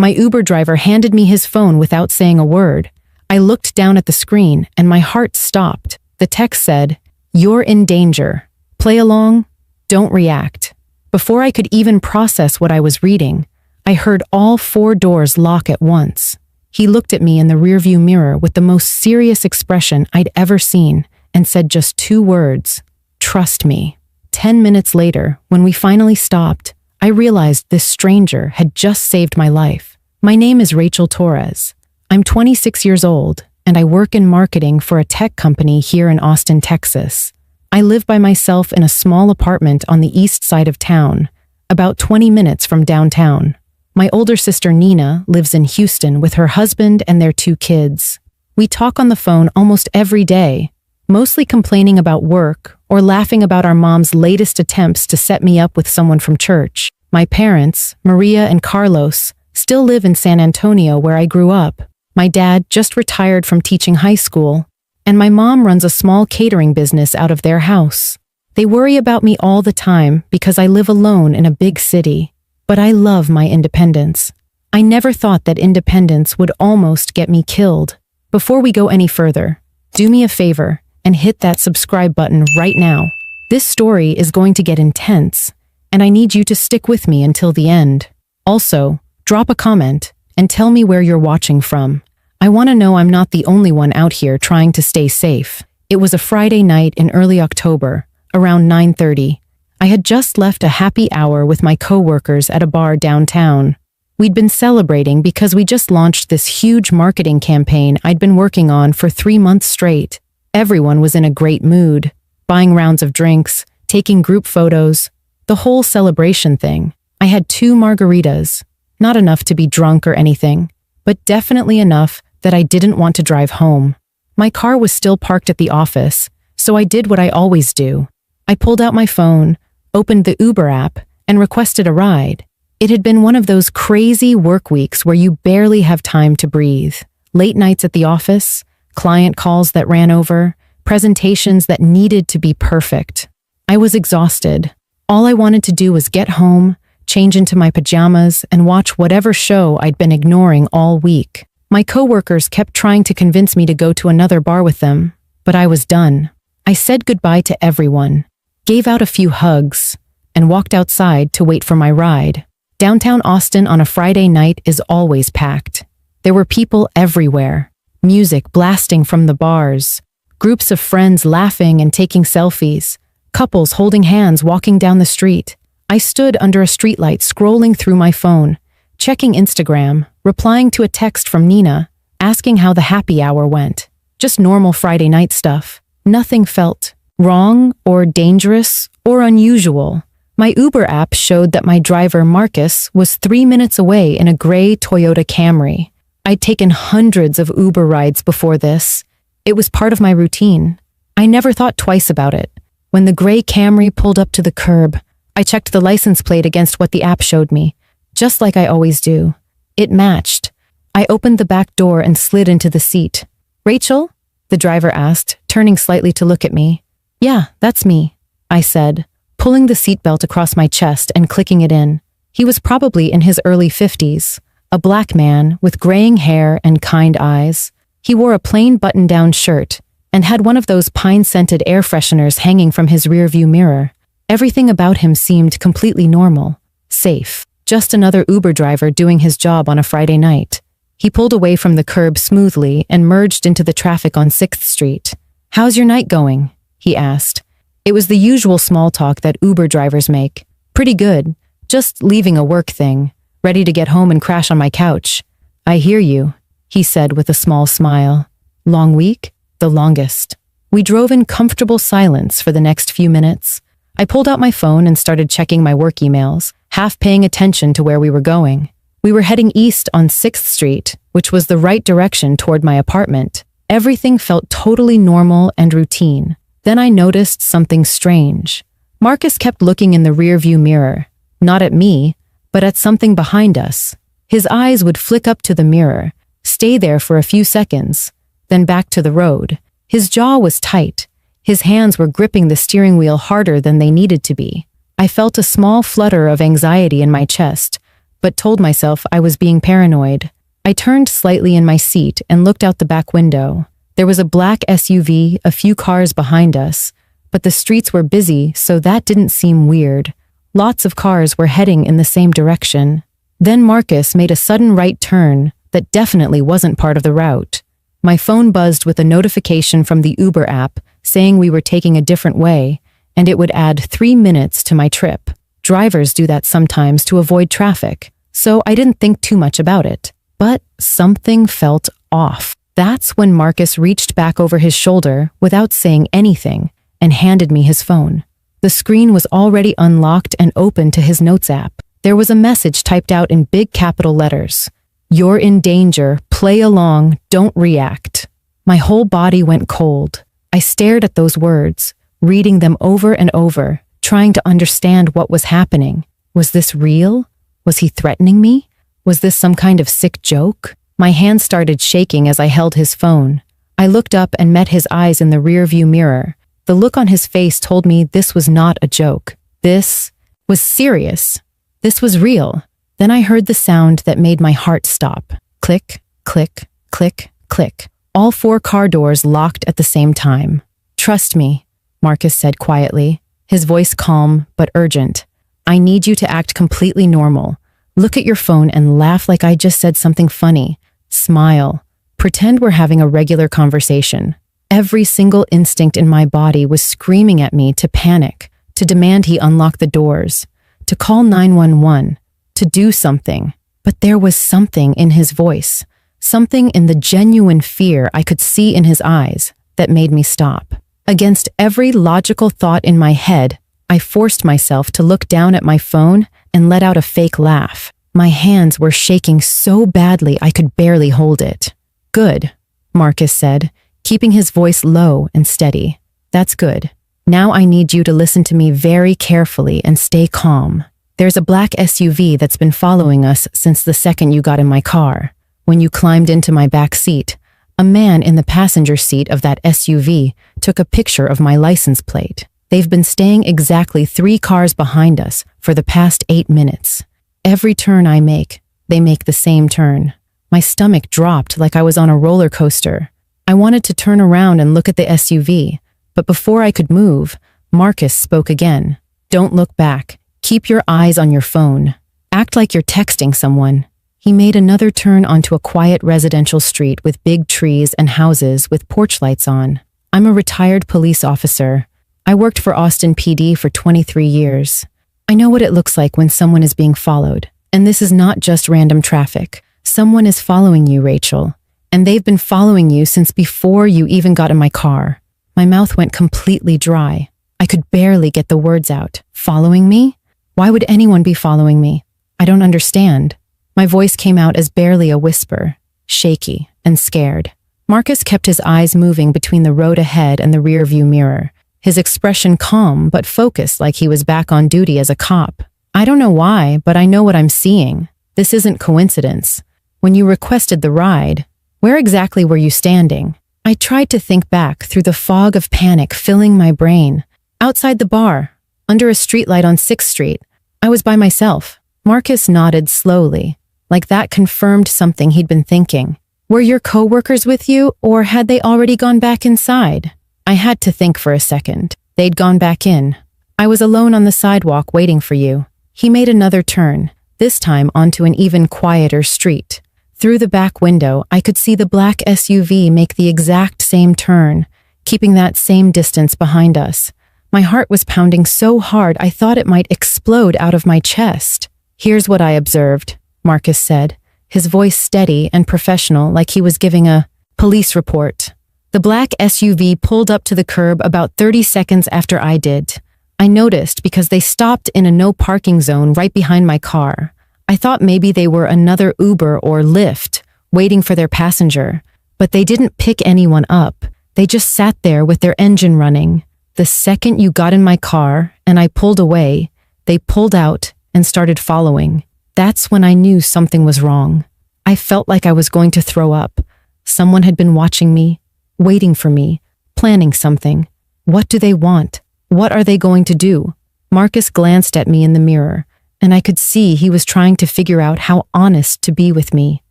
My Uber driver handed me his phone without saying a word. I looked down at the screen and my heart stopped. The text said, "You're in danger. Play along. Don't react." Before I could even process what I was reading, I heard all 4 doors lock at once. He looked at me in the rearview mirror with the most serious expression I'd ever seen and said just 2 words, "Trust me." 10 minutes later, when we finally stopped, I realized this stranger had just saved my life. My name is Rachel Torres. I'm 26 years old, and I work in marketing for a tech company here in Austin, Texas. I live by myself in a small apartment on the east side of town, about 20 minutes from downtown. My older sister Nina lives in Houston with her husband and their 2 kids. We talk on the phone almost every day, mostly complaining about work or laughing about our mom's latest attempts to set me up with someone from church. My parents, Maria and Carlos, still live in San Antonio where I grew up. My dad just retired from teaching high school, and my mom runs a small catering business out of their house. They worry about me all the time because I live alone in a big city, but I love my independence. I never thought that independence would almost get me killed. Before we go any further, do me a favor and hit that subscribe button right now. This story is going to get intense, and I need you to stick with me until the end. Also, drop a comment and tell me where you're watching from. I want to know I'm not the only one out here trying to stay safe. It was a Friday night in early October, around 9:30. I had just left a happy hour with my coworkers at a bar downtown. We'd been celebrating because we just launched this huge marketing campaign I'd been working on for 3 months straight. Everyone was in a great mood, buying rounds of drinks, taking group photos, the whole celebration thing. I had 2 margaritas, not enough to be drunk or anything, but definitely enough that I didn't want to drive home. My car was still parked at the office, so I did what I always do. I pulled out my phone, opened the Uber app, and requested a ride. It had been one of those crazy work weeks where you barely have time to breathe. Late nights at the office, client calls that ran over, presentations that needed to be perfect. I was exhausted. All I wanted to do was get home, change into my pajamas, and watch whatever show I'd been ignoring all week. My coworkers kept trying to convince me to go to another bar with them, but I was done. I said goodbye to everyone, gave out a few hugs, and walked outside to wait for my ride. Downtown Austin on a Friday night is always packed. There were people everywhere, music blasting from the bars, groups of friends laughing and taking selfies, couples holding hands walking down the street. I stood under a streetlight scrolling through my phone, checking Instagram, replying to a text from Nina, asking how the happy hour went. Just normal Friday night stuff. Nothing felt wrong or dangerous or unusual. My Uber app showed that my driver, Marcus, was 3 minutes away in a gray Toyota Camry. I'd taken hundreds of Uber rides before this. It was part of my routine. I never thought twice about it. When the gray Camry pulled up to the curb, I checked the license plate against what the app showed me, just like I always do. It matched. I opened the back door and slid into the seat. "Rachel?" the driver asked, turning slightly to look at me. "Yeah, that's me," I said, pulling the seatbelt across my chest and clicking it in. He was probably in his early 50s, a black man with graying hair and kind eyes. He wore a plain button-down shirt and had one of those pine-scented air fresheners hanging from his rearview mirror. Everything about him seemed completely normal, safe. Just another Uber driver doing his job on a Friday night. He pulled away from the curb smoothly and merged into the traffic on 6th Street. "How's your night going?" he asked. It was the usual small talk that Uber drivers make. "Pretty good. Just leaving a work thing. Ready to get home and crash on my couch." "I hear you," he said with a small smile. "Long week?" "The longest." We drove in comfortable silence for the next few minutes. I pulled out my phone and started checking my work emails, half paying attention to where we were going. We were heading east on 6th Street, which was the right direction toward my apartment. Everything felt totally normal and routine. Then I noticed something strange. Marcus kept looking in the rearview mirror, not at me, but at something behind us. His eyes would flick up to the mirror, stay there for a few seconds, then back to the road. His jaw was tight. His hands were gripping the steering wheel harder than they needed to be. I felt a small flutter of anxiety in my chest, but told myself I was being paranoid. I turned slightly in my seat and looked out the back window. There was a black SUV, a few cars behind us, but the streets were busy, so that didn't seem weird. Lots of cars were heading in the same direction. Then Marcus made a sudden right turn that definitely wasn't part of the route. My phone buzzed with a notification from the Uber app saying we were taking a different way, and it would add 3 minutes to my trip. Drivers do that sometimes to avoid traffic, so I didn't think too much about it. But something felt off. That's when Marcus reached back over his shoulder without saying anything and handed me his phone. The screen was already unlocked and open to his notes app. There was a message typed out in big capital letters. "You're in danger. Play along. Don't react." My whole body went cold. I stared at those words, reading them over and over, trying to understand what was happening. Was this real? Was he threatening me? Was this some kind of sick joke? My hand started shaking as I held his phone. I looked up and met his eyes in the rearview mirror. The look on his face told me this was not a joke. This was serious. This was real. Then I heard the sound that made my heart stop. Click, click, click, click. All 4 car doors locked at the same time. "Trust me," Marcus said quietly, his voice calm but urgent. "I need you to act completely normal. Look at your phone and laugh like I just said something funny. Smile. Pretend we're having a regular conversation." Every single instinct in my body was screaming at me to panic, to demand he unlock the doors, to call 911, to do something. But there was something in his voice, something in the genuine fear I could see in his eyes that made me stop. Against every logical thought in my head, I forced myself to look down at my phone and let out a fake laugh. My hands were shaking so badly I could barely hold it. "Good," Marcus said, keeping his voice low and steady. "That's good. Now I need you to listen to me very carefully and stay calm. There's a black SUV that's been following us since the second you got in my car. When you climbed into my back seat, a man in the passenger seat of that SUV took a picture of my license plate. They've been staying exactly 3 cars behind us for the past 8 minutes. Every turn I make, they make the same turn." My stomach dropped like I was on a roller coaster. I wanted to turn around and look at the SUV, but before I could move, Marcus spoke again. "Don't look back. Keep your eyes on your phone. Act like you're texting someone." He made another turn onto a quiet residential street with big trees and houses with porch lights on. "I'm a retired police officer. I worked for Austin PD for 23 years. I know what it looks like when someone is being followed. And this is not just random traffic. Someone is following you, Rachel. And they've been following you since before you even got in my car." My mouth went completely dry. I could barely get the words out. "Following me? Why would anyone be following me? I don't understand." My voice came out as barely a whisper, shaky and scared. Marcus kept his eyes moving between the road ahead and the rearview mirror, his expression calm but focused like he was back on duty as a cop. "I don't know why, but I know what I'm seeing. This isn't coincidence. When you requested the ride, where exactly were you standing?" I tried to think back through the fog of panic filling my brain. "Outside the bar, under a streetlight on 6th Street. I was by myself." Marcus nodded slowly, like that confirmed something he'd been thinking. "Were your coworkers with you, or had they already gone back inside?" I had to think for a second. "They'd gone back in. I was alone on the sidewalk waiting for you." He made another turn, this time onto an even quieter street. Through the back window, I could see the black SUV make the exact same turn, keeping that same distance behind us. My heart was pounding so hard I thought it might explode out of my chest. "Here's what I observed," Marcus said, his voice steady and professional like he was giving a police report. The black SUV pulled up to the curb about 30 seconds after I did. I noticed because they stopped in a no parking zone right behind my car. I thought maybe they were another Uber or Lyft, waiting for their passenger, but they didn't pick anyone up. They just sat there with their engine running. The second you got in my car and I pulled away, they pulled out and started following. That's when I knew something was wrong. I felt like I was going to throw up. Someone had been watching me, waiting for me, planning something. What do they want? What are they going to do? Marcus glanced at me in the mirror, and I could see he was trying to figure out how honest to be with me.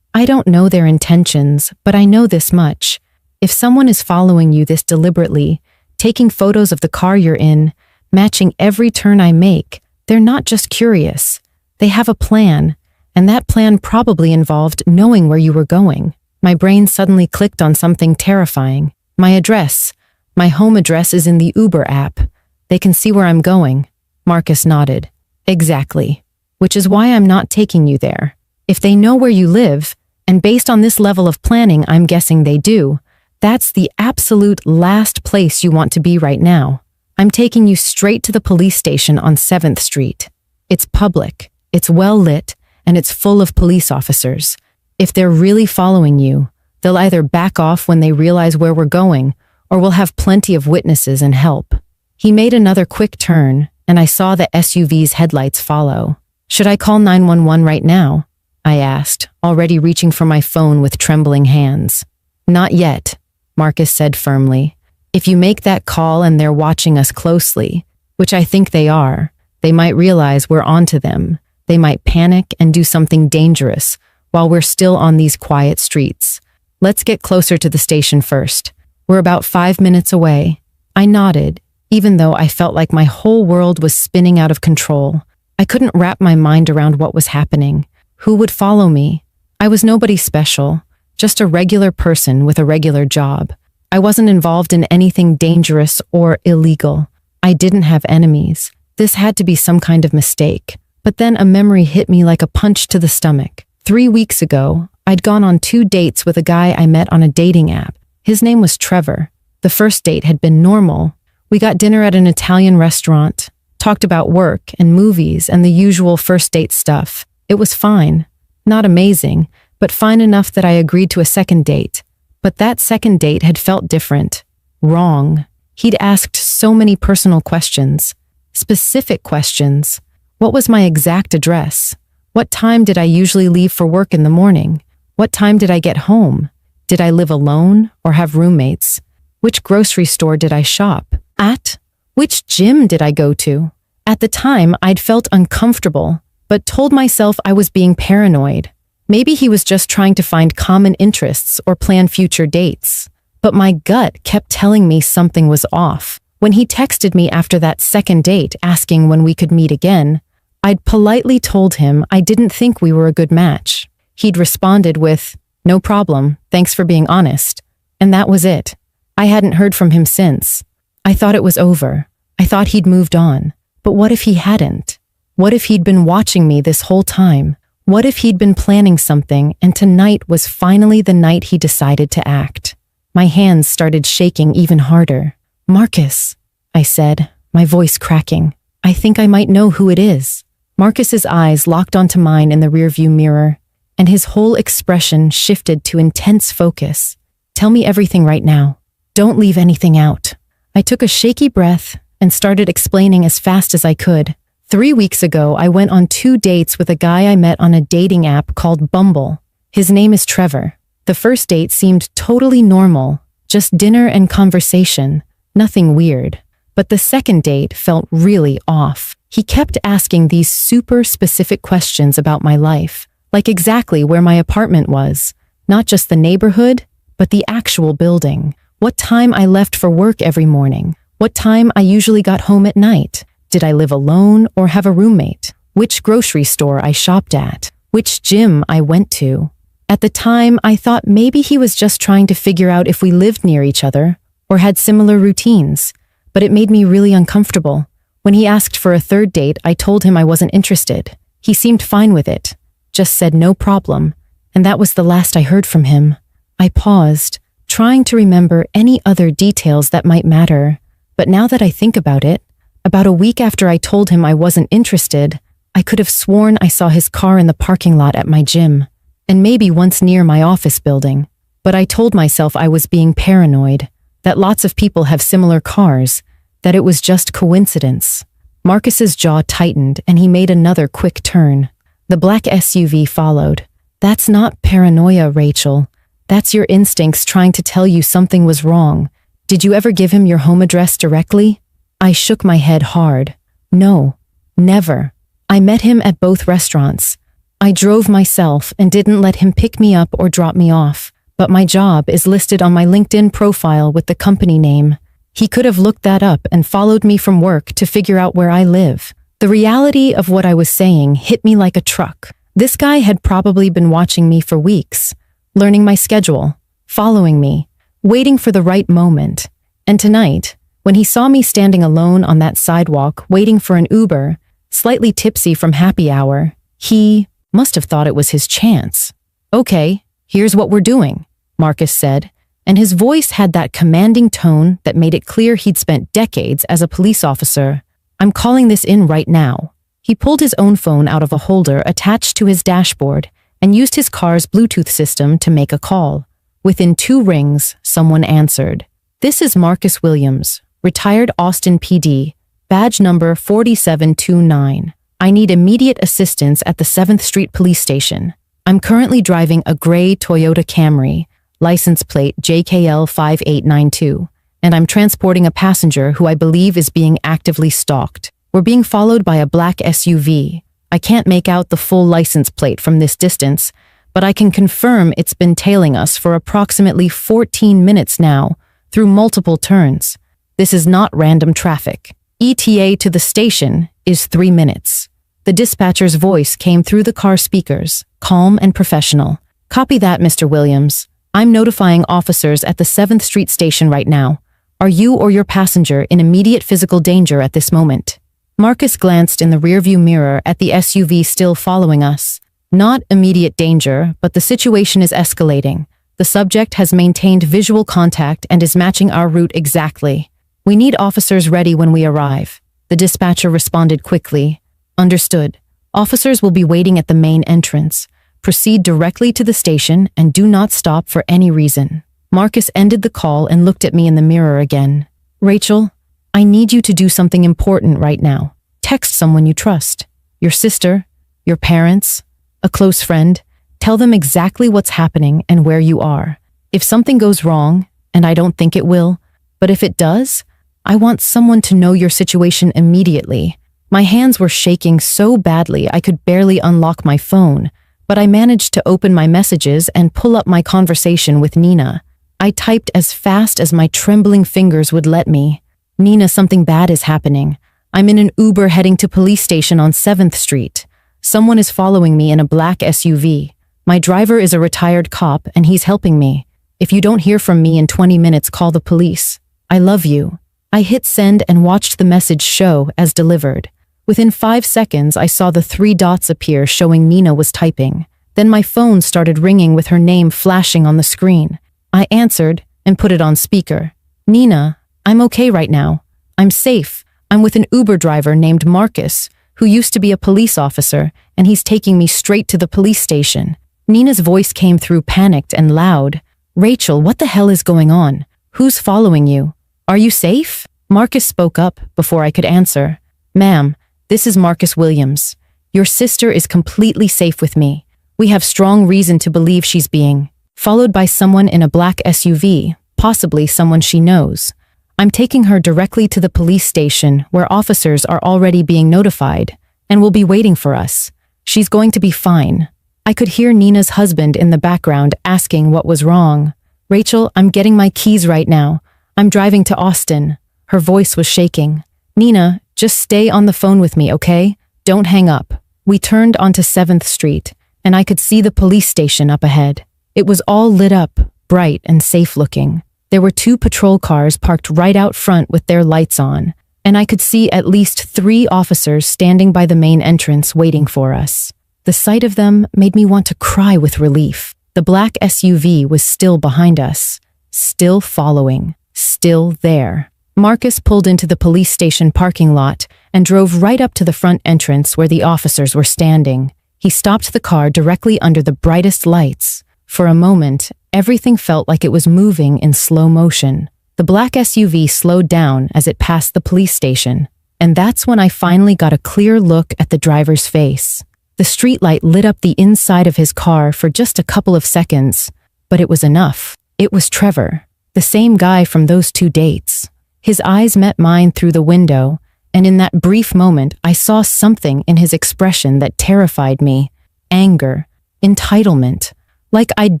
I don't know their intentions, but I know this much. If someone is following you this deliberately, taking photos of the car you're in, matching every turn I make, they're not just curious. They have a plan, and that plan probably involved knowing where you were going. My brain suddenly clicked on something terrifying. My address. My home address is in the Uber app. They can see where I'm going. Marcus nodded. Exactly. Which is why I'm not taking you there. If they know where you live, and based on this level of planning, I'm guessing they do, that's the absolute last place you want to be right now. I'm taking you straight to the police station on 7th Street. It's public, it's well lit, and it's full of police officers. If they're really following you, they'll either back off when they realize where we're going, or we'll have plenty of witnesses and help. He made another quick turn, and I saw the SUV's headlights follow. Should I call 911 right now? I asked, already reaching for my phone with trembling hands. Not yet, Marcus said firmly. If you make that call and they're watching us closely, which I think they are, they might realize we're onto them. They might panic and do something dangerous while we're still on these quiet streets. Let's get closer to the station first. We're about 5 minutes away. I nodded, even though I felt like my whole world was spinning out of control. I couldn't wrap my mind around what was happening. Who would follow me? I was nobody special, just a regular person with a regular job. I wasn't involved in anything dangerous or illegal. I didn't have enemies. This had to be some kind of mistake. But then a memory hit me like a punch to the stomach. 3 weeks ago, I'd gone on 2 dates with a guy I met on a dating app. His name was Trevor. The first date had been normal. We got dinner at an Italian restaurant, talked about work and movies and the usual first date stuff. It was fine. Not amazing, but fine enough that I agreed to a second date. But that second date had felt different. Wrong. He'd asked so many personal questions. Specific questions. What was my exact address? What time did I usually leave for work in the morning? What time did I get home? Did I live alone or have roommates? Which grocery store did I shop at? Which gym did I go to? At the time, I'd felt uncomfortable, but told myself I was being paranoid. Maybe he was just trying to find common interests or plan future dates. But my gut kept telling me something was off. When he texted me after that second date asking when we could meet again, I'd politely told him I didn't think we were a good match. He'd responded with, "No problem, thanks for being honest." And that was it. I hadn't heard from him since. I thought it was over. I thought he'd moved on. But what if he hadn't? What if he'd been watching me this whole time? What if he'd been planning something and tonight was finally the night he decided to act? My hands started shaking even harder. "Marcus," I said, my voice cracking. "I think I might know who it is." Marcus's eyes locked onto mine in the rearview mirror, and his whole expression shifted to intense focus. "Tell me everything right now. Don't leave anything out." I took a shaky breath and started explaining as fast as I could. 3 weeks ago, I went on 2 dates with a guy I met on a dating app called Bumble. His name is Trevor. The first date seemed totally normal, just dinner and conversation, nothing weird. But the second date felt really off. He kept asking these super specific questions about my life, like exactly where my apartment was, not just the neighborhood, but the actual building. What time I left for work every morning, what time I usually got home at night. Did I live alone or have a roommate? Which grocery store I shopped at? Which gym I went to? At the time, I thought maybe he was just trying to figure out if we lived near each other or had similar routines, but it made me really uncomfortable. When he asked for a third date, I told him I wasn't interested. He seemed fine with it, just said no problem, and that was the last I heard from him. I paused, trying to remember any other details that might matter, but now that I think about it, about a week after I told him I wasn't interested, I could have sworn I saw his car in the parking lot at my gym, and maybe once near my office building. But I told myself I was being paranoid, that lots of people have similar cars, that it was just coincidence. Marcus's jaw tightened and he made another quick turn. The black SUV followed. "That's not paranoia, Rachel. That's your instincts trying to tell you something was wrong. Did you ever give him your home address directly?" I shook my head hard. "No, never. I met him at both restaurants. I drove myself and didn't let him pick me up or drop me off, but my job is listed on my LinkedIn profile with the company name. He could have looked that up and followed me from work to figure out where I live. The reality of what I was saying hit me like a truck. This guy had probably been watching me for weeks, learning my schedule, following me, waiting for the right moment. And tonight, when he saw me standing alone on that sidewalk waiting for an Uber, slightly tipsy from happy hour, he must have thought it was his chance. "Okay, here's what we're doing," Marcus said, and his voice had that commanding tone that made it clear he'd spent decades as a police officer. "I'm calling this in right now." He pulled his own phone out of a holder attached to his dashboard and used his car's Bluetooth system to make a call. Within 2 rings, someone answered. "This is Marcus Williams, retired Austin PD, badge number 4729. I need immediate assistance at the 7th Street Police Station. I'm currently driving a gray Toyota Camry, license plate JKL 5892, and I'm transporting a passenger who I believe is being actively stalked. We're being followed by a black SUV. I can't make out the full license plate from this distance, but I can confirm it's been tailing us for approximately 14 minutes now, through multiple turns. This is not random traffic. ETA to the station is 3 minutes." The dispatcher's voice came through the car speakers, calm and professional. "Copy that, Mr. Williams. I'm notifying officers at the 7th Street station right now. Are you or your passenger in immediate physical danger at this moment?" Marcus glanced in the rearview mirror at the SUV still following us. "Not immediate danger, but the situation is escalating. The subject has maintained visual contact and is matching our route exactly. We need officers ready when we arrive." The dispatcher responded quickly. "Understood. Officers will be waiting at the main entrance. Proceed directly to the station and do not stop for any reason." Marcus ended the call and looked at me in the mirror again. "Rachel, I need you to do something important right now. Text someone you trust. Your sister, your parents, a close friend. Tell them exactly what's happening and where you are. If something goes wrong, and I don't think it will, but if it does, I want someone to know your situation immediately." My hands were shaking so badly I could barely unlock my phone, but I managed to open my messages and pull up my conversation with Nina. I typed as fast as my trembling fingers would let me. "Nina, something bad is happening. I'm in an Uber heading to police station on 7th Street. Someone is following me in a black SUV. My driver is a retired cop and he's helping me. If you don't hear from me in 20 minutes, call the police. I love you." I hit send and watched the message show as delivered. Within 5 seconds, I saw the 3 dots appear showing Nina was typing. Then my phone started ringing with her name flashing on the screen. I answered and put it on speaker. "Nina, I'm okay right now. I'm safe. I'm with an Uber driver named Marcus, who used to be a police officer, and he's taking me straight to the police station." Nina's voice came through panicked and loud. "Rachel, what the hell is going on? Who's following you? Are you safe?" Marcus spoke up before I could answer. "Ma'am, this is Marcus Williams. Your sister is completely safe with me. We have strong reason to believe she's being followed by someone in a black SUV, possibly someone she knows. I'm taking her directly to the police station where officers are already being notified and will be waiting for us. She's going to be fine." I could hear Nina's husband in the background asking what was wrong. "Rachel, I'm getting my keys right now. I'm driving to Austin." Her voice was shaking. "Nina, just stay on the phone with me, okay? Don't hang up." We turned onto 7th Street, and I could see the police station up ahead. It was all lit up, bright and safe looking. There were 2 patrol cars parked right out front with their lights on, and I could see at least 3 officers standing by the main entrance waiting for us. The sight of them made me want to cry with relief. The black SUV was still behind us, still following, still there. Marcus pulled into the police station parking lot and drove right up to the front entrance where the officers were standing. He stopped the car directly under the brightest lights. For a moment, everything felt like it was moving in slow motion. The black SUV slowed down as it passed the police station, and that's when I finally got a clear look at the driver's face. The streetlight lit up the inside of his car for just a couple of seconds, but it was enough. It was Trevor, the same guy from those 2 dates. His eyes met mine through the window, and in that brief moment, I saw something in his expression that terrified me. Anger, entitlement, like I'd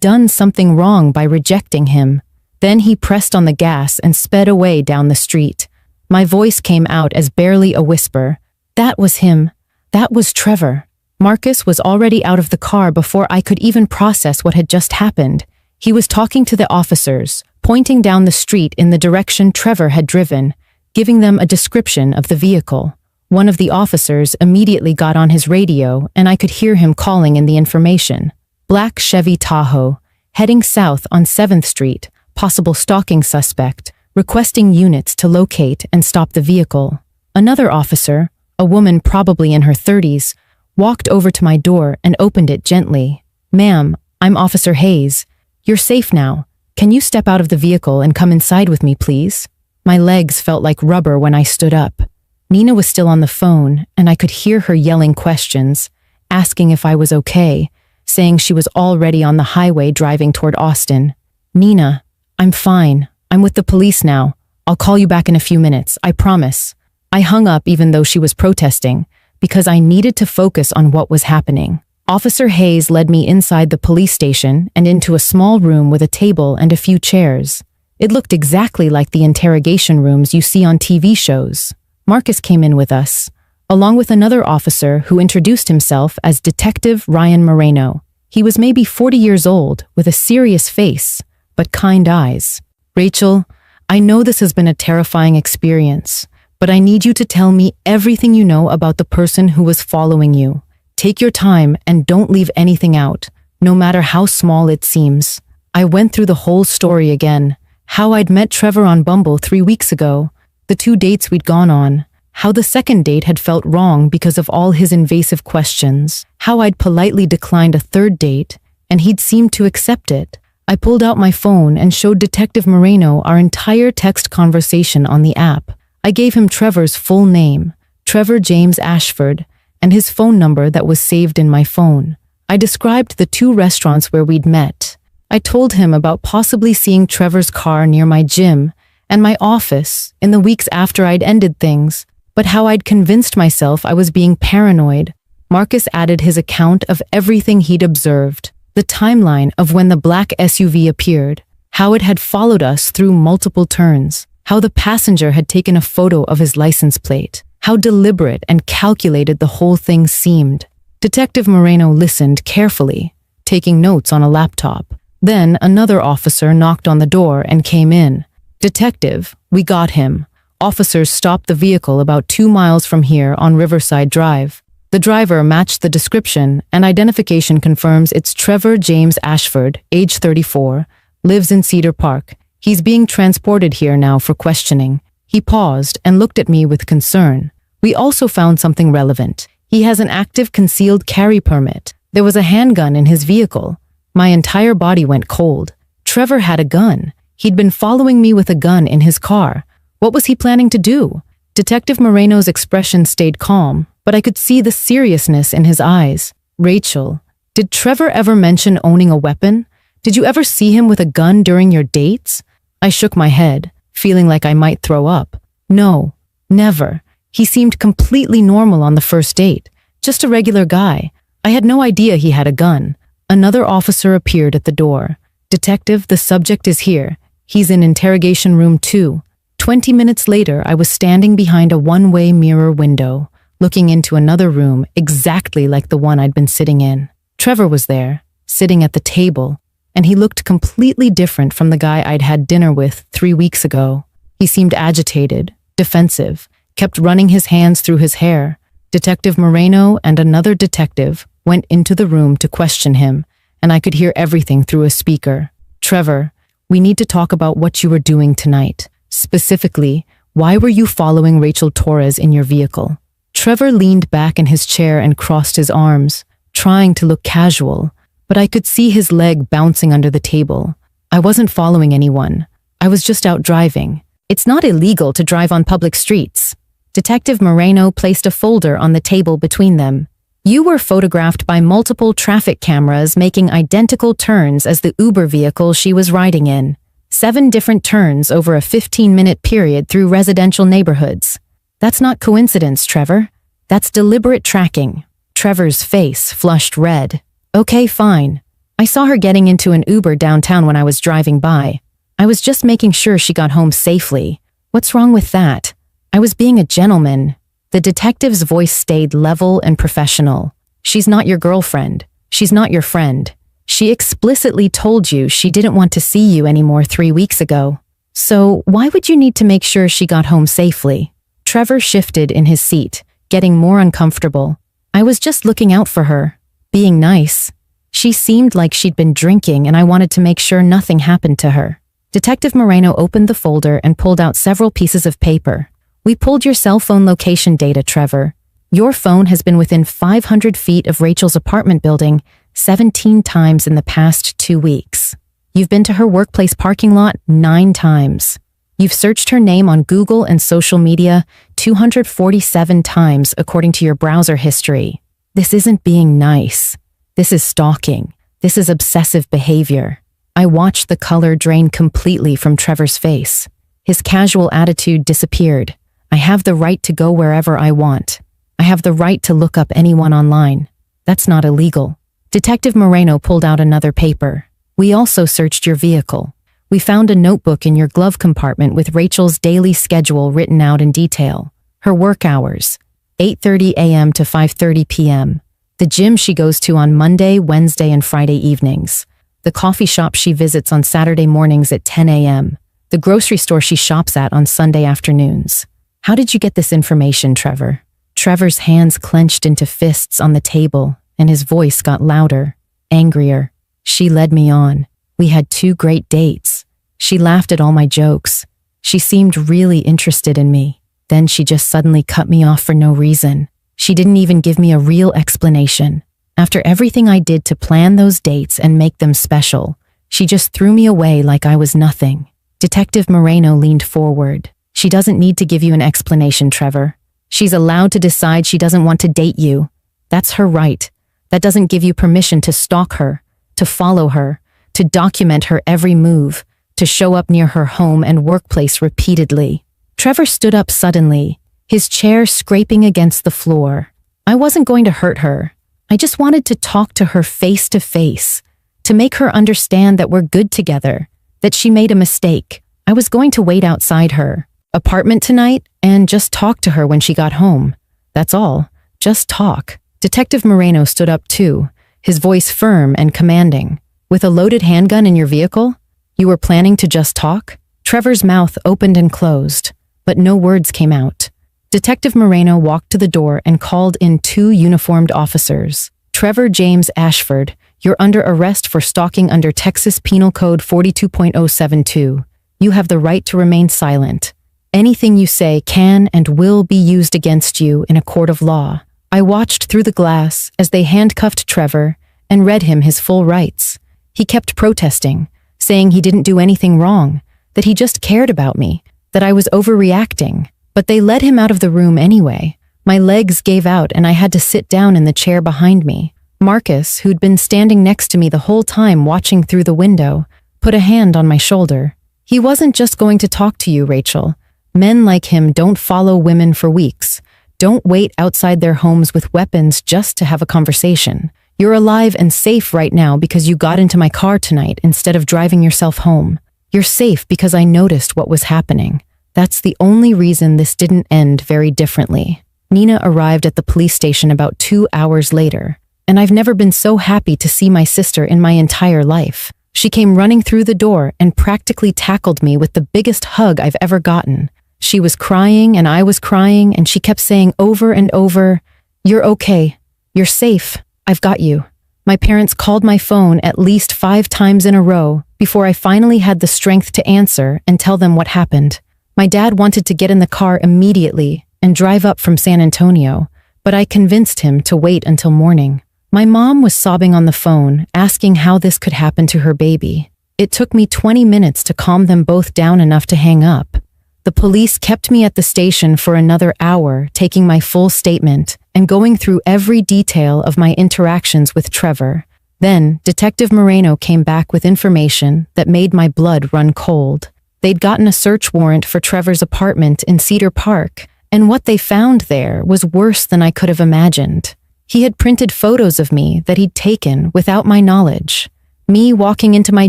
done something wrong by rejecting him. Then he pressed on the gas and sped away down the street. My voice came out as barely a whisper. That was him. That was Trevor. Marcus was already out of the car before I could even process what had just happened. He was talking to the officers, pointing down the street in the direction Trevor had driven, giving them a description of the vehicle. One of the officers immediately got on his radio, and I could hear him calling in the information. Black Chevy Tahoe, heading south on 7th Street, possible stalking suspect, requesting units to locate and stop the vehicle. Another officer, a woman probably in her 30s, walked over to my door and opened it gently. "Ma'am, I'm Officer Hayes. You're safe now. Can you step out of the vehicle and come inside with me, please?" My legs felt like rubber when I stood up. Nina was still on the phone, and I could hear her yelling questions, asking if I was okay, saying she was already on the highway driving toward Austin. "Nina, I'm fine. I'm with the police now. I'll call you back in a few minutes, I promise." I hung up even though she was protesting, because I needed to focus on what was happening. Officer Hayes led me inside the police station and into a small room with a table and a few chairs. It looked exactly like the interrogation rooms you see on TV shows. Marcus came in with us, along with another officer who introduced himself as Detective Ryan Moreno. He was maybe 40 years old, with a serious face, but kind eyes. "Rachel, I know this has been a terrifying experience, but I need you to tell me everything you know about the person who was following you. Take your time and don't leave anything out, no matter how small it seems." I went through the whole story again. How I'd met Trevor on Bumble 3 weeks ago, the 2 dates we'd gone on, how the second date had felt wrong because of all his invasive questions, how I'd politely declined a 3rd date, and he'd seemed to accept it. I pulled out my phone and showed Detective Moreno our entire text conversation on the app. I gave him Trevor's full name, Trevor James Ashford, and his phone number that was saved in my phone. I described the 2 restaurants where we'd met. I told him about possibly seeing Trevor's car near my gym and my office in the weeks after I'd ended things, but how I'd convinced myself I was being paranoid. Marcus added his account of everything he'd observed, the timeline of when the black SUV appeared, how it had followed us through multiple turns, how the passenger had taken a photo of his license plate, how deliberate and calculated the whole thing seemed. Detective Moreno listened carefully, taking notes on a laptop. Then another officer knocked on the door and came in. "Detective, we got him." Officers stopped the vehicle about 2 miles from here on Riverside Drive. The driver matched the description, and identification confirms it's Trevor James Ashford, age 34, lives in Cedar Park. He's being transported here now for questioning. He paused and looked at me with concern. We also found something relevant. He has an active concealed carry permit. There was a handgun in his vehicle. My entire body went cold. Trevor had a gun. He'd been following me with a gun in his car. What was he planning to do? Detective Moreno's expression stayed calm, but I could see the seriousness in his eyes. "Rachel, did Trevor ever mention owning a weapon? Did you ever see him with a gun during your dates?" I shook my head, feeling like I might throw up. "No, never. He seemed completely normal on the first date, just a regular guy. I had no idea he had a gun." Another officer appeared at the door. "Detective, the subject is here. He's in interrogation room 2. 20 minutes later, I was standing behind a one-way mirror window, looking into another room exactly like the one I'd been sitting in. Trevor was there, sitting at the table, and he looked completely different from the guy I'd had dinner with 3 weeks ago. He seemed agitated, defensive, kept running his hands through his hair. Detective Moreno and another detective went into the room to question him, and I could hear everything through a speaker. "Trevor, we need to talk about what you were doing tonight. Specifically, why were you following Rachel Torres in your vehicle?" Trevor leaned back in his chair and crossed his arms, trying to look casual, but I could see his leg bouncing under the table. "I wasn't following anyone. I was just out driving. It's not illegal to drive on public streets." Detective Moreno placed a folder on the table between them. "You were photographed by multiple traffic cameras making identical turns as the Uber vehicle she was riding in. 7 different turns over a 15-minute period through residential neighborhoods. That's not coincidence, Trevor. That's deliberate tracking. Trevor's face flushed red. Okay, fine. I saw her getting into an Uber downtown when I was driving by. I was just making sure she got home safely. What's wrong with that? I was being a gentleman. The detective's voice stayed level and professional. She's not your girlfriend. She's not your friend. She explicitly told you she didn't want to see you anymore 3 weeks ago. So why would you need to make sure she got home safely? Trevor shifted in his seat, getting more uncomfortable. I was just looking out for her, being nice. She seemed like she'd been drinking and I wanted to make sure nothing happened to her. Detective Moreno opened the folder and pulled out several pieces of paper. We pulled your cell phone location data, Trevor. Your phone has been within 500 feet of Rachel's apartment building 17 times in the past 2 weeks. You've been to her workplace parking lot 9 times. You've searched her name on Google and social media 247 times according to your browser history. This isn't being nice. This is stalking. This is obsessive behavior. I watched the color drain completely from Trevor's face. His casual attitude disappeared. I have the right to go wherever I want. I have the right to look up anyone online. That's not illegal. Detective Moreno pulled out another paper. We also searched your vehicle. We found a notebook in your glove compartment with Rachel's daily schedule written out in detail. Her work hours, 8:30 a.m. to 5:30 p.m. The gym she goes to on Monday, Wednesday, and Friday evenings. The coffee shop she visits on Saturday mornings at 10 a.m. The grocery store she shops at on Sunday afternoons. How did you get this information, Trevor? Trevor's hands clenched into fists on the table, and his voice got louder, angrier. She led me on. We had 2 great dates. She laughed at all my jokes. She seemed really interested in me. Then she just suddenly cut me off for no reason. She didn't even give me a real explanation. After everything I did to plan those dates and make them special, she just threw me away like I was nothing. Detective Moreno leaned forward. She doesn't need to give you an explanation, Trevor. She's allowed to decide she doesn't want to date you. That's her right. That doesn't give you permission to stalk her, to follow her, to document her every move, to show up near her home and workplace repeatedly. Trevor stood up suddenly, his chair scraping against the floor. I wasn't going to hurt her. I just wanted to talk to her face to face, to make her understand that we're good together, that she made a mistake. I was going to wait outside her apartment tonight and just talk to her when she got home. That's all. Just talk. Detective Moreno stood up too, his voice firm and commanding. With a loaded handgun in your vehicle? You were planning to just talk? Trevor's mouth opened and closed, but no words came out. Detective Moreno walked to the door and called in 2 uniformed officers. Trevor James Ashford, you're under arrest for stalking under Texas Penal Code 42.072. You have the right to remain silent. Anything you say can and will be used against you in a court of law. I watched through the glass as they handcuffed Trevor and read him his full rights. He kept protesting, saying he didn't do anything wrong, that he just cared about me, that I was overreacting. But they led him out of the room anyway. My legs gave out and I had to sit down in the chair behind me. Marcus, who'd been standing next to me the whole time watching through the window, put a hand on my shoulder. He wasn't just going to talk to you, Rachel. Men like him don't follow women for weeks. Don't wait outside their homes with weapons just to have a conversation. You're alive and safe right now because you got into my car tonight instead of driving yourself home. You're safe because I noticed what was happening. That's the only reason this didn't end very differently. Nina arrived at the police station about 2 hours later, and I've never been so happy to see my sister in my entire life. She came running through the door and practically tackled me with the biggest hug I've ever gotten. She was crying and I was crying, and she kept saying over and over, "You're okay. You're safe. I've got you." My parents called my phone at least 5 times in a row before I finally had the strength to answer and tell them what happened. My dad wanted to get in the car immediately and drive up from San Antonio, but I convinced him to wait until morning. My mom was sobbing on the phone, asking how this could happen to her baby. It took me 20 minutes to calm them both down enough to hang up. The police kept me at the station for another hour, taking my full statement and going through every detail of my interactions with Trevor. Then, Detective Moreno came back with information that made my blood run cold. They'd gotten a search warrant for Trevor's apartment in Cedar Park, And what they found there was worse than I could have imagined. He had printed photos of me that he'd taken without my knowledge. Me walking into my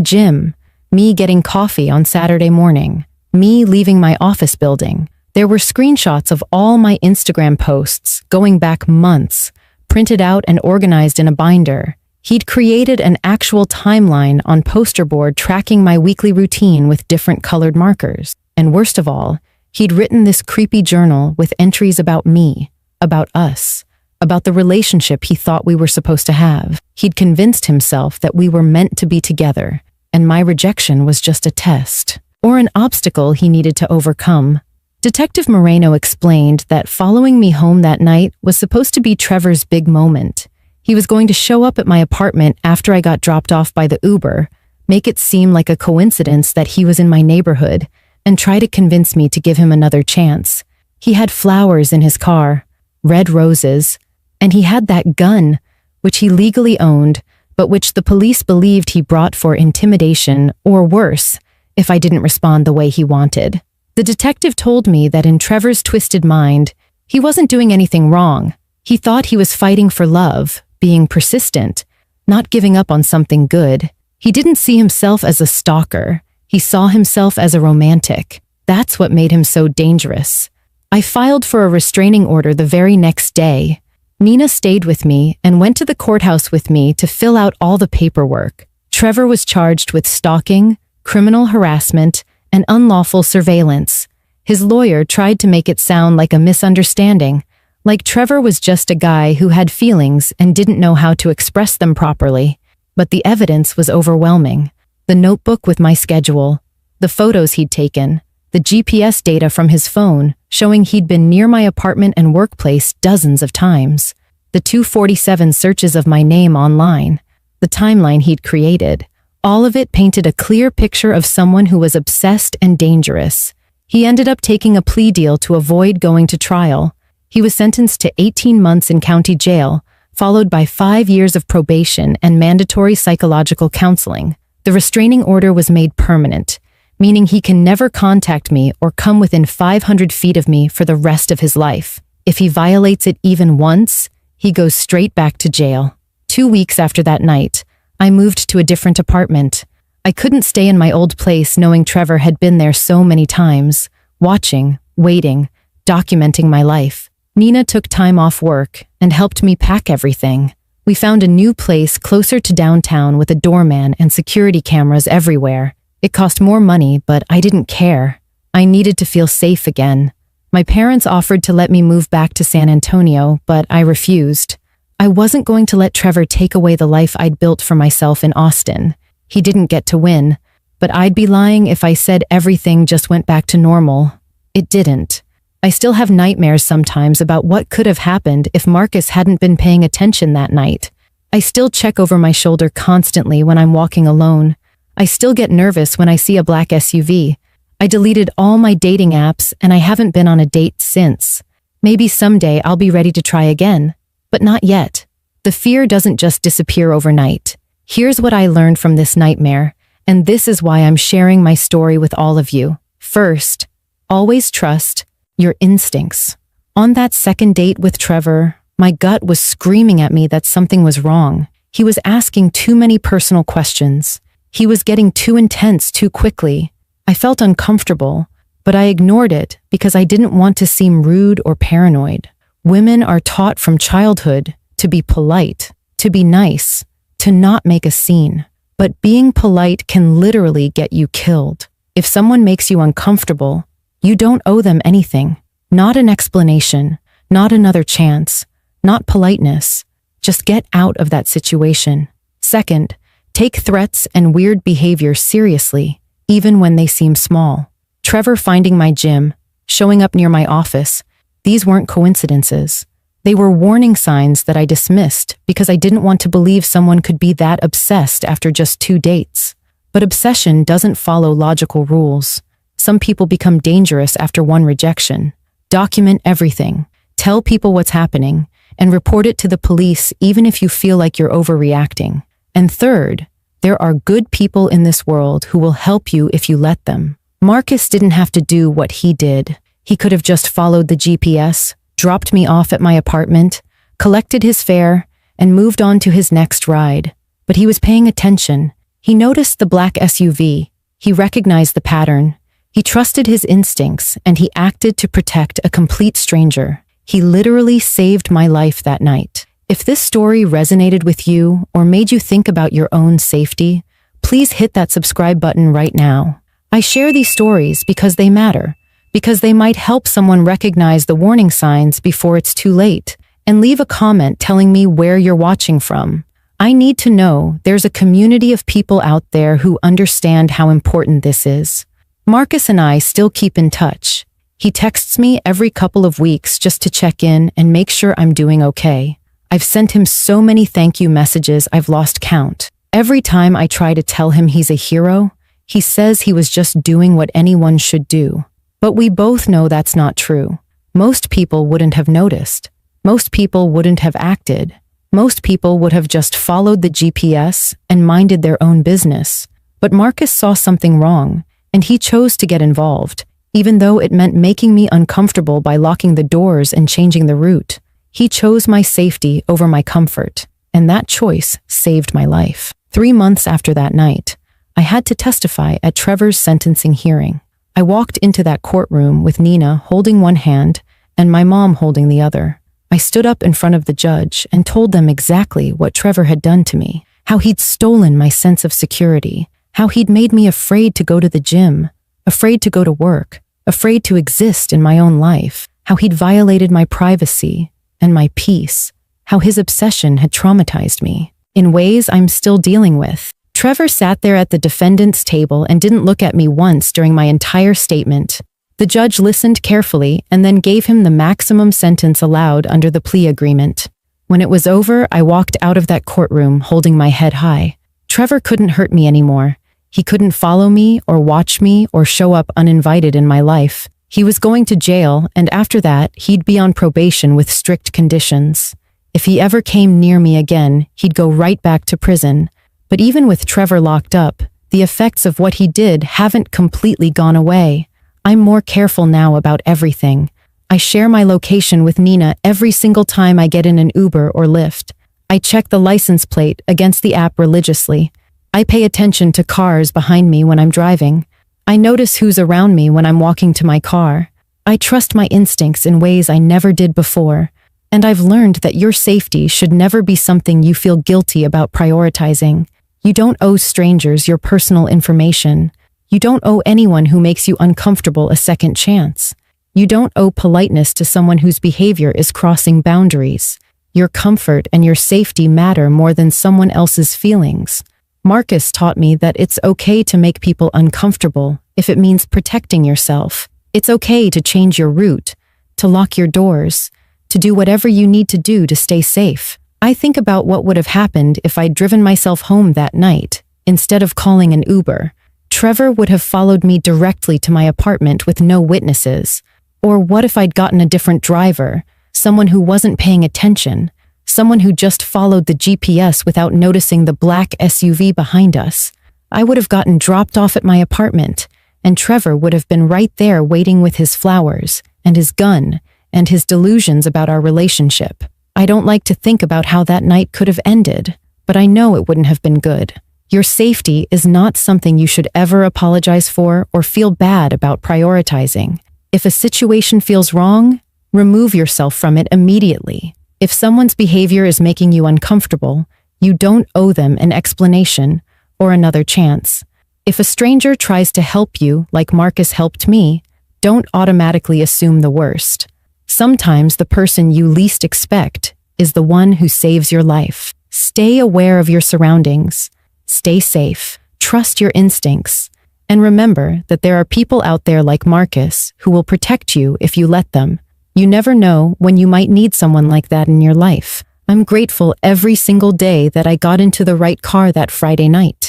gym, me getting coffee on Saturday morning, me leaving my office building. There were screenshots of all my Instagram posts going back months, printed out and organized in a binder. He'd created an actual timeline on poster board tracking my weekly routine with different colored markers. And worst of all, he'd written this creepy journal with entries about me, about us, about the relationship he thought we were supposed to have. He'd convinced himself that we were meant to be together, and my rejection was just a test, or an obstacle he needed to overcome. Detective Moreno explained that following me home that night was supposed to be Trevor's big moment. He was going to show up at my apartment after I got dropped off by the Uber, make it seem like a coincidence that he was in my neighborhood, and try to convince me to give him another chance. He had flowers in his car, red roses, and he had that gun, which he legally owned, but which the police believed he brought for intimidation, or worse, if I didn't respond the way he wanted. The detective told me that in Trevor's twisted mind, he wasn't doing anything wrong. He thought he was fighting for love, being persistent, not giving up on something good. He didn't see himself as a stalker. He saw himself as a romantic. That's what made him so dangerous. I filed for a restraining order the very next day. Nina stayed with me and went to the courthouse with me to fill out all the paperwork. Trevor was charged with stalking, criminal harassment, and unlawful surveillance. His lawyer tried to make it sound like a misunderstanding, like Trevor was just a guy who had feelings and didn't know how to express them properly. But the evidence was overwhelming. The notebook with my schedule, the photos he'd taken, the GPS data from his phone showing he'd been near my apartment and workplace dozens of times, the 247 searches of my name online, the timeline he'd created. All of it painted a clear picture of someone who was obsessed and dangerous. He ended up taking a plea deal to avoid going to trial. He was sentenced to 18 months in county jail, followed by 5 years of probation and mandatory psychological counseling. The restraining order was made permanent, meaning he can never contact me or come within 500 feet of me for the rest of his life. If he violates it even once, he goes straight back to jail. 2 weeks after that night, I moved to a different apartment. I couldn't stay in my old place knowing Trevor had been there so many times, watching, waiting, documenting my life. Nina took time off work and helped me pack everything. We found a new place closer to downtown with a doorman and security cameras everywhere. It cost more money, but I didn't care. I needed to feel safe again. My parents offered to let me move back to San Antonio, but I refused. I wasn't going to let Trevor take away the life I'd built for myself in Austin. He didn't get to win, but I'd be lying if I said everything just went back to normal. It didn't. I still have nightmares sometimes about what could have happened if Marcus hadn't been paying attention that night. I still check over my shoulder constantly when I'm walking alone. I still get nervous when I see a black SUV. I deleted all my dating apps and I haven't been on a date since. Maybe someday I'll be ready to try again. But not yet. The fear doesn't just disappear overnight. Here's what I learned from this nightmare, and this is why I'm sharing my story with all of you. First, always trust your instincts. On that second date with Trevor, my gut was screaming at me that something was wrong. He was asking too many personal questions. He was getting too intense too quickly. I felt uncomfortable, but I ignored it because I didn't want to seem rude or paranoid. Women are taught from childhood to be polite, to be nice, to not make a scene. But being polite can literally get you killed. If someone makes you uncomfortable, you don't owe them anything. Not an explanation, not another chance, not politeness. Just get out of that situation. Second, take threats and weird behavior seriously, even when they seem small. Trevor finding my gym, showing up near my office, these weren't coincidences. They were warning signs that I dismissed because I didn't want to believe someone could be that obsessed after just 2 dates. But obsession doesn't follow logical rules. Some people become dangerous after one rejection. Document everything. Tell people what's happening and report it to the police even if you feel like you're overreacting. And third, there are good people in this world who will help you if you let them. Marcus didn't have to do what he did. He could have just followed the GPS, dropped me off at my apartment, collected his fare, and moved on to his next ride. But he was paying attention. He noticed the black SUV. He recognized the pattern. He trusted his instincts, and he acted to protect a complete stranger. He literally saved my life that night. If this story resonated with you or made you think about your own safety, please hit that subscribe button right now. I share these stories because they matter, because they might help someone recognize the warning signs before it's too late, and leave a comment telling me where you're watching from. I need to know there's a community of people out there who understand how important this is. Marcus and I still keep in touch. He texts me every couple of weeks just to check in and make sure I'm doing okay. I've sent him so many thank you messages I've lost count. Every time I try to tell him he's a hero, he says he was just doing what anyone should do. But we both know that's not true. Most people wouldn't have noticed. Most people wouldn't have acted. Most people would have just followed the GPS and minded their own business. But Marcus saw something wrong, and he chose to get involved, even though it meant making me uncomfortable by locking the doors and changing the route. He chose my safety over my comfort, and that choice saved my life. 3 months after that night, I had to testify at Trevor's sentencing hearing. I walked into that courtroom with Nina holding one hand and my mom holding the other. I stood up in front of the judge and told them exactly what Trevor had done to me, how he'd stolen my sense of security, how he'd made me afraid to go to the gym, afraid to go to work, afraid to exist in my own life, how he'd violated my privacy and my peace, how his obsession had traumatized me in ways I'm still dealing with. Trevor sat there at the defendant's table and didn't look at me once during my entire statement. The judge listened carefully and then gave him the maximum sentence allowed under the plea agreement. When it was over, I walked out of that courtroom holding my head high. Trevor couldn't hurt me anymore. He couldn't follow me or watch me or show up uninvited in my life. He was going to jail, and after that, he'd be on probation with strict conditions. If he ever came near me again, he'd go right back to prison. But even with Trevor locked up, the effects of what he did haven't completely gone away. I'm more careful now about everything. I share my location with Nina every single time I get in an Uber or Lyft. I check the license plate against the app religiously. I pay attention to cars behind me when I'm driving. I notice who's around me when I'm walking to my car. I trust my instincts in ways I never did before. And I've learned that your safety should never be something you feel guilty about prioritizing. You don't owe strangers your personal information. You don't owe anyone who makes you uncomfortable a second chance. You don't owe politeness to someone whose behavior is crossing boundaries. Your comfort and your safety matter more than someone else's feelings. Marcus taught me that it's okay to make people uncomfortable if it means protecting yourself. It's okay to change your route, to lock your doors, to do whatever you need to do to stay safe. I think about what would have happened if I'd driven myself home that night, instead of calling an Uber. Trevor would have followed me directly to my apartment with no witnesses. Or what if I'd gotten a different driver, someone who wasn't paying attention, someone who just followed the GPS without noticing the black SUV behind us? I would have gotten dropped off at my apartment, and Trevor would have been right there waiting with his flowers, and his gun, and his delusions about our relationship. I don't like to think about how that night could have ended, but I know it wouldn't have been good. Your safety is not something you should ever apologize for or feel bad about prioritizing. If a situation feels wrong, remove yourself from it immediately. If someone's behavior is making you uncomfortable, you don't owe them an explanation or another chance. If a stranger tries to help you like Marcus helped me, don't automatically assume the worst. Sometimes the person you least expect is the one who saves your life. Stay aware of your surroundings. Stay safe. Trust your instincts. And remember that there are people out there like Marcus who will protect you if you let them. You never know when you might need someone like that in your life. I'm grateful every single day that I got into the right car that Friday night.